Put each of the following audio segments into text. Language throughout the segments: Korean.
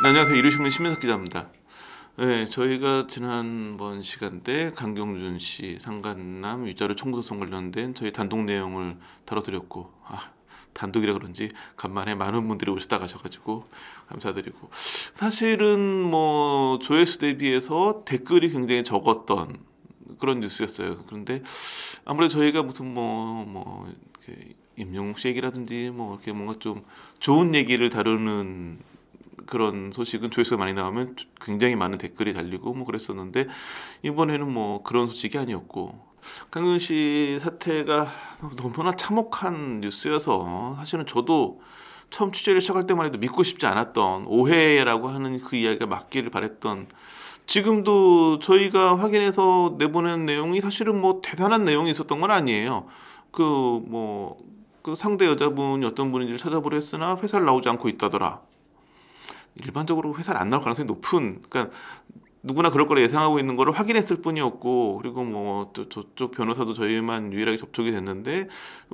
네, 안녕하세요. 이루신문 신민석 기자입니다. 네, 저희가 지난번 시간대 강경준 씨 상간남 위자료 청구 소송 관련된 저희 단독 내용을 다뤄드렸고, 단독이라 그런지 간만에 많은 분들이 오시다 가셔가지고 감사드리고, 사실은 뭐 조회수 대비해서 댓글이 굉장히 적었던 그런 뉴스였어요. 그런데 아무래도 저희가 무슨 이렇게 임영웅 씨 얘기라든지 뭐 이렇게 뭔가 좀 좋은 얘기를 다루는 그런 소식은 조회수가 많이 나오면 굉장히 많은 댓글이 달리고 뭐 그랬었는데, 이번에는 뭐 그런 소식이 아니었고, 강균 씨 사태가 너무나 참혹한 뉴스여서 사실은 저도 처음 취재를 시작할 때만 해도 믿고 싶지 않았던, 오해라고 하는 그 이야기가 맞기를 바랬던, 지금도 저희가 확인해서 내보낸 내용이 사실은 뭐 대단한 내용이 있었던 건 아니에요. 그 상대 여자분이 어떤 분인지를 찾아보려 했으나 회사를 나오지 않고 있다더라. 일반적으로 회사를 안 나올 가능성이 높은, 그러니까 누구나 그럴 거라 예상하고 있는 거를 확인했을 뿐이었고, 그리고 뭐 또 저쪽 변호사도 저희만 유일하게 접촉이 됐는데,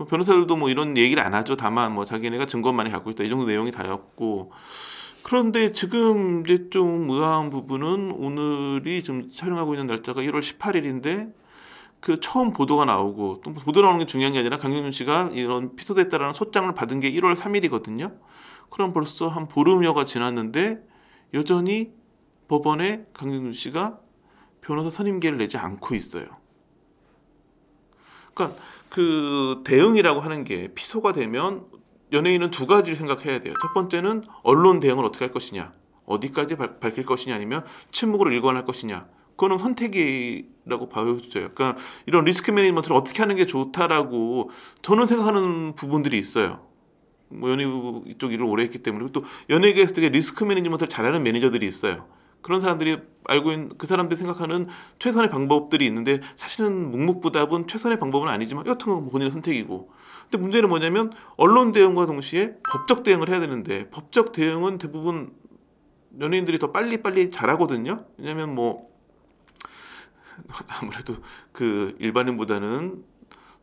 변호사들도 뭐 이런 얘기를 안 하죠. 다만 뭐 자기네가 증거만이 갖고 있다, 이 정도 내용이 다였고. 그런데 지금 이제 좀 의아한 부분은, 오늘이 지금 촬영하고 있는 날짜가 1월 18일인데 그 처음 보도가 나오고, 또 보도 나오는 게 중요한 게 아니라 강경준 씨가 이런 피소됐다라는 소장을 받은 게 1월 3일이거든요. 그럼 벌써 한 보름여가 지났는데 여전히 법원에 강경준 씨가 변호사 선임계를 내지 않고 있어요. 그러니까 그 대응이라고 하는 게, 피소가 되면 연예인은 두 가지를 생각해야 돼요. 첫 번째는 언론 대응을 어떻게 할 것이냐, 어디까지 밝힐 것이냐, 아니면 침묵으로 일관할 것이냐. 그거는 선택이라고 보여져요. 그러니까 이런 리스크 매니지먼트를 어떻게 하는 게 좋다라고 저는 생각하는 부분들이 있어요. 뭐 연예부 이쪽 일을 오래 했기 때문에. 또 연예계에서 되게 리스크 매니지먼트를 잘하는 매니저들이 있어요. 그런 사람들이 알고 있는, 그 사람들이 생각하는 최선의 방법들이 있는데, 사실은 묵묵부답은 최선의 방법은 아니지만 여튼 건 본인의 선택이고. 근데 문제는 뭐냐면, 언론 대응과 동시에 법적 대응을 해야 되는데, 법적 대응은 대부분 연예인들이 더 빨리빨리 잘하거든요. 왜냐면 뭐 아무래도 그 일반인보다는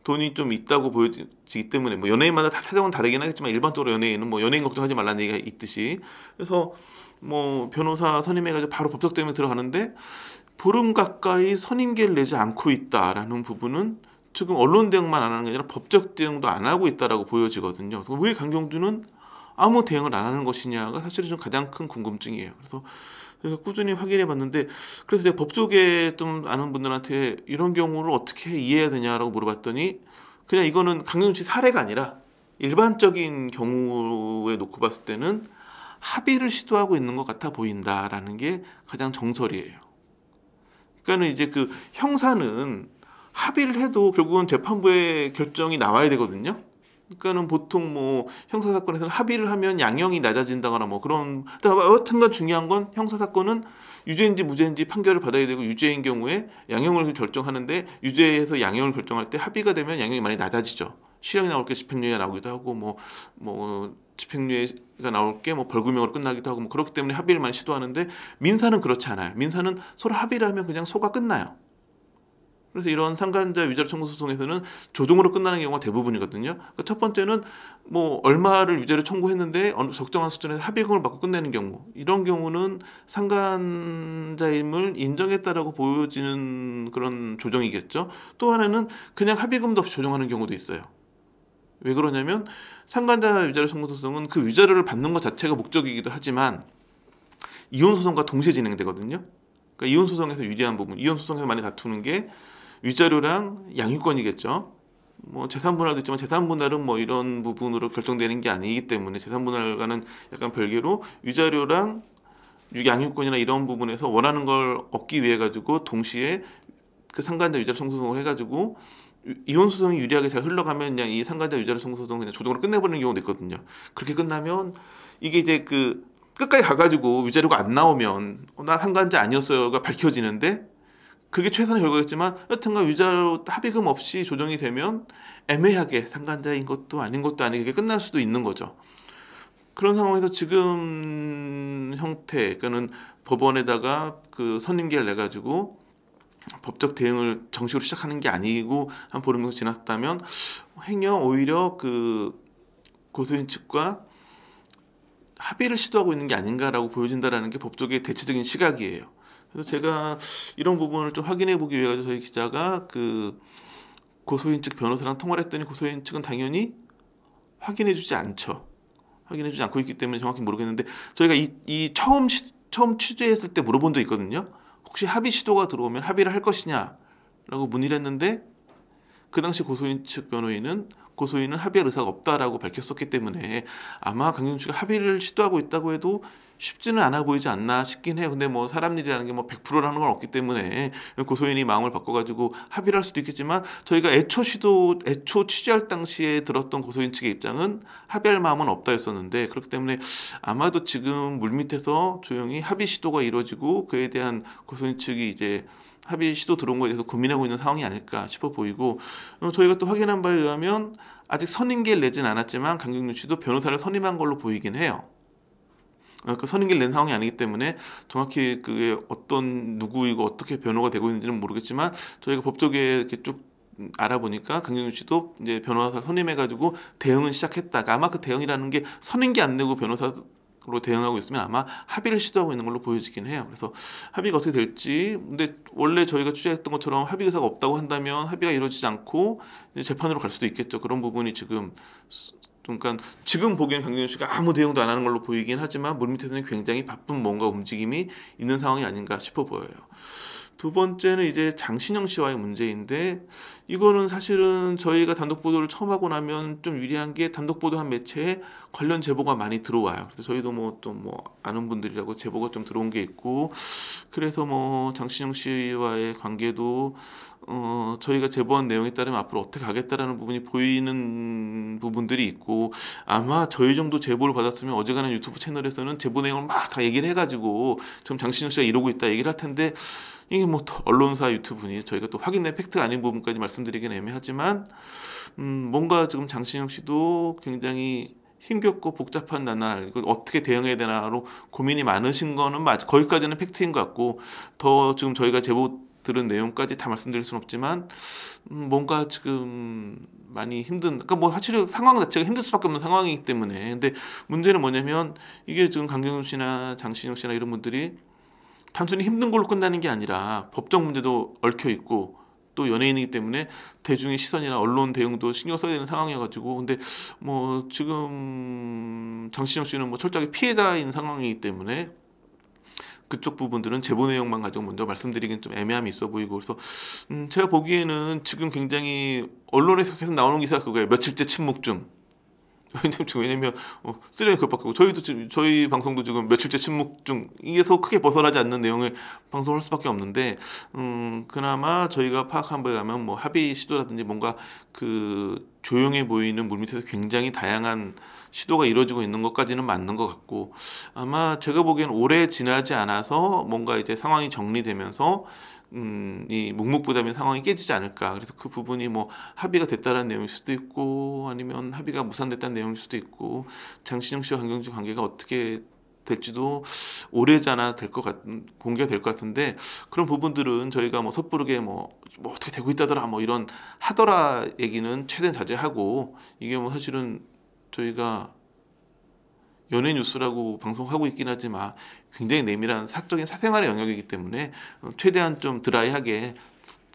돈이 좀 있다고 보여지기 때문에, 뭐 연예인마다 다 사정은 다르긴 하겠지만 일반적으로 연예인은 뭐 연예인 걱정하지 말라는 얘기가 있듯이, 그래서 뭐 변호사 선임해가지고 바로 법적 대응에 들어가는데 보름 가까이 선임계를 내지 않고 있다라는 부분은, 지금 언론 대응만 안 하는 게 아니라 법적 대응도 안 하고 있다라고 보여지거든요. 왜 강경준은 아무 대응을 안 하는 것이냐가 사실은 좀 가장 큰 궁금증이에요. 그래서 제가 꾸준히 확인해 봤는데, 그래서 제가 법조계 좀 아는 분들한테 이런 경우를 어떻게 이해해야 되냐라고 물어봤더니, 그냥 이거는 강경준 씨 사례가 아니라 일반적인 경우에 놓고 봤을 때는 합의를 시도하고 있는 것 같아 보인다라는 게 가장 정설이에요. 그러니까는 이제 그 형사는 합의를 해도 결국은 재판부의 결정이 나와야 되거든요. 그러니까는 보통 뭐 형사 사건에서는 합의를 하면 양형이 낮아진다거나 뭐 그런, 여튼간 중요한 건 형사 사건은 유죄인지 무죄인지 판결을 받아야 되고, 유죄인 경우에 양형을 결정하는데, 유죄에서 양형을 결정할 때 합의가 되면 양형이 많이 낮아지죠. 실형이 나올 게 집행유예가 나오기도 하고, 뭐 집행유예가 나올 게 뭐 벌금형으로 끝나기도 하고, 뭐 그렇기 때문에 합의를 많이 시도하는데, 민사는 그렇지 않아요. 민사는 서로 합의를 하면 그냥 소가 끝나요. 그래서 이런 상간자 위자료 청구 소송에서는 조정으로 끝나는 경우가 대부분이거든요. 그러니까 첫 번째는 뭐 얼마를 위자료 청구했는데 어느 적정한 수준에서 합의금을 받고 끝내는 경우, 이런 경우는 상간자임을 인정했다라고 보여지는 그런 조정이겠죠. 또 하나는 그냥 합의금도 없이 조정하는 경우도 있어요. 왜 그러냐면, 상간자 위자료 청구 소송은 그 위자료를 받는 것 자체가 목적이기도 하지만 이혼 소송과 동시에 진행되거든요. 그러니까 이혼 소송에서 유리한 부분, 이혼 소송에서 많이 다투는 게 위자료랑 양육권이겠죠. 뭐 재산 분할도 있지만 재산 분할은 뭐 이런 부분으로 결정되는 게 아니기 때문에, 재산 분할과는 약간 별개로 위자료랑 양육권이나 이런 부분에서 원하는 걸 얻기 위해 가지고 동시에 그 상간자 위자료 청구 소송을 해가지고, 이혼 소송이 유리하게 잘 흘러가면 그냥 이 상간자 위자료 청구 소송 그냥 조정으로 끝내버리는 경우도 있거든요. 그렇게 끝나면 이게 이제 그 끝까지 가가지고 위자료가 안 나오면 나 상간자 아니었어요가 밝혀지는데, 그게 최선의 결과겠지만 여튼간 위자료 합의금 없이 조정이 되면 애매하게 상간자인 것도 아닌 것도 아니게 끝날 수도 있는 거죠. 그런 상황에서 지금 형태, 그러니까는 법원에다가 그 선임계를 내가지고 법적 대응을 정식으로 시작하는 게 아니고 한 보름 정도 지났다면, 행여 오히려 그 고소인 측과 합의를 시도하고 있는 게 아닌가라고 보여진다라는 게 법조계의 대체적인 시각이에요. 그래서 제가 이런 부분을 좀 확인해 보기 위해 저희 기자가 그 고소인 측 변호사랑 통화를 했더니 고소인 측은 당연히 확인해 주지 않죠. 확인해 주지 않고 있기 때문에 정확히 모르겠는데 저희가 이 처음 취재했을 때 물어본 적 있거든요. 혹시 합의 시도가 들어오면 합의를 할 것이냐라고 문의를 했는데 그 당시 고소인 측 변호인은 고소인은 합의할 의사가 없다라고 밝혔었기 때문에 아마 강경주가 합의를 시도하고 있다고 해도 쉽지는 않아 보이지 않나 싶긴 해요. 근데 뭐 사람 일이라는 게 뭐 100%라는 건 없기 때문에 고소인이 마음을 바꿔가지고 합의를 할 수도 있겠지만 저희가 애초 취재할 당시에 들었던 고소인 측의 입장은 합의할 마음은 없다였었는데 그렇기 때문에 아마도 지금 물밑에서 조용히 합의 시도가 이루어지고 그에 대한 고소인 측이 이제 합의 시도 들어온 거에 대해서 고민하고 있는 상황이 아닐까 싶어 보이고 저희가 또 확인한 바에 의하면 아직 선임계를 내진 않았지만 강경윤 씨도 변호사를 선임한 걸로 보이긴 해요. 그 선임계를 낸 상황이 아니기 때문에 정확히 그게 어떤 누구이고 어떻게 변호가 되고 있는지는 모르겠지만 저희가 법조계에 이렇게 쭉 알아보니까 강경윤 씨도 이제 변호사 선임해가지고 대응은 시작했다. 아마 그 대응이라는 게 선임계 안 내고 변호사로 대응하고 있으면 아마 합의를 시도하고 있는 걸로 보여지긴 해요. 그래서 합의가 어떻게 될지 근데 원래 저희가 취재했던 것처럼 합의 의사가 없다고 한다면 합의가 이루어지지 않고 이제 재판으로 갈 수도 있겠죠. 그런 부분이 지금 그러니까 지금 보기엔 강경윤 씨가 아무 대응도 안 하는 걸로 보이긴 하지만 물밑에서는 굉장히 바쁜 뭔가 움직임이 있는 상황이 아닌가 싶어 보여요. 두 번째는 이제 장신영 씨와의 문제인데 이거는 사실은 저희가 단독 보도를 처음 하고 나면 좀 유리한 게 단독 보도한 매체에 관련 제보가 많이 들어와요. 그래서 저희도 뭐 또 뭐 아는 분들이라고 제보가 좀 들어온 게 있고 그래서 뭐 장신영 씨와의 관계도 저희가 제보한 내용에 따르면 앞으로 어떻게 가겠다라는 부분이 보이는 부분들이 있고 아마 저희 정도 제보를 받았으면 어지간한 유튜브 채널에서는 제보 내용을 막 다 얘기를 해가지고 지금 장신영 씨가 이러고 있다 얘기를 할 텐데 이게 뭐 언론사 유튜브니 저희가 또 확인된 팩트가 아닌 부분까지 말씀드리기는 애매하지만 뭔가 지금 장신영 씨도 굉장히 힘겹고 복잡한 나날 이걸 어떻게 대응해야 되나로 고민이 많으신 거는 거기까지는 팩트인 것 같고 더 지금 저희가 제보 들은 내용까지 다 말씀드릴 수는 없지만 뭔가 지금 많이 그러니까 뭐 사실 상황 자체가 힘들 수밖에 없는 상황이기 때문에 근데 문제는 뭐냐면 이게 지금 강경윤 씨나 장신영 씨나 이런 분들이 단순히 힘든 걸로 끝나는 게 아니라 법적 문제도 얽혀 있고 또 연예인이기 때문에 대중의 시선이나 언론 대응도 신경 써야 되는 상황이어가지고 근데 뭐 지금 장신영 씨는 뭐 철저하게 피해자인 상황이기 때문에 그쪽 부분들은 제보 내용만 가지고 먼저 말씀드리긴 좀 애매함이 있어 보이고 그래서 제가 보기에는 지금 굉장히 언론에서 계속 나오는 기사가 그거예요. 며칠째 침묵 중. 왜냐면 쓰레기 그것밖에 없고 저희도 지금 저희 방송도 지금 며칠째 침묵 중 이게서 크게 벗어나지 않는 내용을 방송할 수밖에 없는데 그나마 저희가 파악한 바에 의하면 뭐 합의 시도라든지 뭔가 그 조용해 보이는 물밑에서 굉장히 다양한 시도가 이루어지고 있는 것까지는 맞는 것 같고 아마 제가 보기엔 오래 지나지 않아서 뭔가 이제 상황이 정리되면서 이 묵묵부답인 상황이 깨지지 않을까. 그래서 그 부분이 뭐 합의가 됐다는 내용일 수도 있고 아니면 합의가 무산됐다는 내용일 수도 있고 장신영 씨와 강경주 관계가 어떻게 될지도 오래잖아 공개가 될 것 같은데 그런 부분들은 저희가 뭐 섣부르게 뭐 어떻게 되고 있다더라 뭐 이런 하더라 얘기는 최대한 자제하고 이게 뭐 사실은 저희가 연예 뉴스라고 방송하고 있긴 하지만 굉장히 내밀한 사적인 사생활의 영역이기 때문에 최대한 좀 드라이하게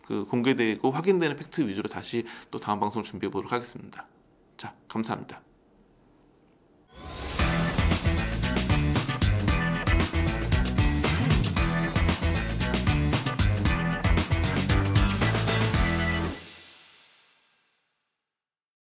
그 공개되고 확인되는 팩트 위주로 다시 또 다음 방송을 준비해 보도록 하겠습니다. 자, 감사합니다.